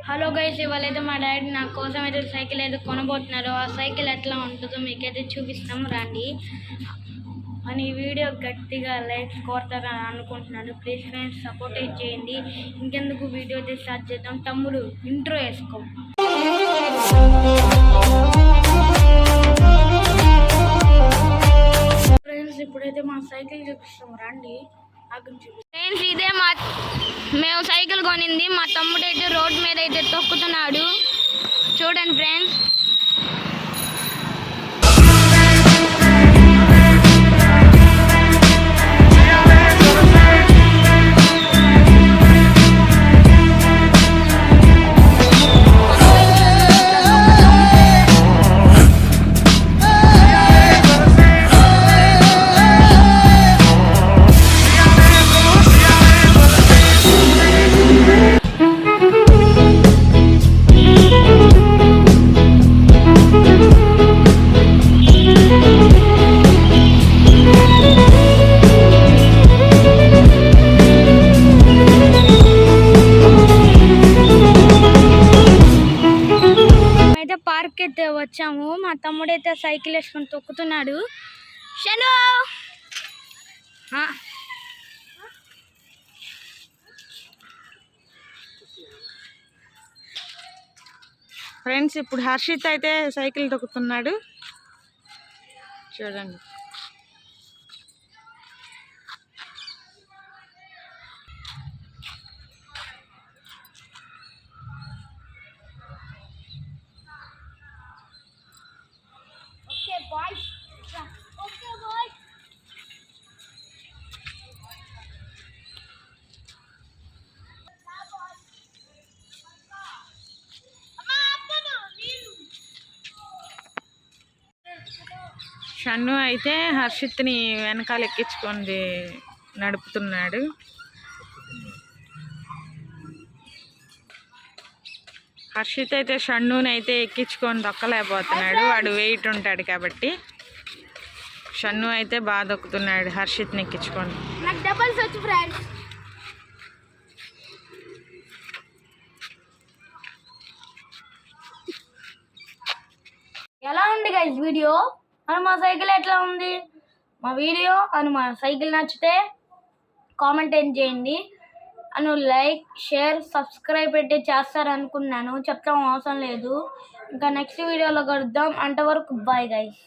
Hello guys, ఇవాళైతే మా daddy నా కోసం అయితే సైకిల్ అయితే కొనబోతున్నారు. ఆ సైకిల్ ఎట్లా ఉంటుందో మీకైతే చూపిస్తాము రండి. అని ఈ వీడియో గట్టిగా లైక్ కోరుతారని అనుకుంటున్నాను. ప్లీజ్ ఫ్రెండ్స్ సపోర్ట్ చేయండి. ఇంకెందుకు వీడియో అయితే స్టార్ట్ చేద్దాం. తమ్ముడు ఇంట్రో వేసుకో. ఫ్రెండ్స్ ఇప్పుడైతే మా సైకిల్ చూపిస్తాం రండి. ఫ్రెండ్స్ ఇదే మేము సైకిల్ కొనింది. మా తమ్ముడు అయితే రోడ్ మీద అయితే తొక్కుతున్నాడు. చూడండి ఫ్రెండ్స్. పార్క్ అయితే వచ్చాము. మా తమ్ముడు అయితే సైకిల్ వేసుకొని తొక్కుతున్నాడు. షను ఫ్రెండ్స్ ఇప్పుడు హర్షిత్ అయితే సైకిల్ తొక్కుతున్నాడు. చూడండి. షన్ను అయితే హర్షిత్ని వెనకాల ఎక్కించుకొని నడుపుతున్నాడు. హర్షిత్ అయితే షన్నుని అయితే ఎక్కించుకొని దొక్కలేకపోతున్నాడు. వాడు వెయిట్ ఉంటాడు కాబట్టి. షన్ను అయితే బాగా దొక్కుతున్నాడు హర్షిత్ని ఎక్కించుకొని. ఎలా ఉంది గైస్ వీడియో? అని మా సైకిల్ ఎట్లా ఉంది? మా వీడియో అని మా సైకిల్ నచ్చితే కామెంట్ ఏం చేయండి. అను లైక్ షేర్ సబ్స్క్రైబ్ అయితే చేస్తారనుకున్నాను. చెప్తాం అవసరం లేదు. ఇంకా నెక్స్ట్ వీడియోలో కలుద్దాం. అంతవరకు బాయ్ గైస్.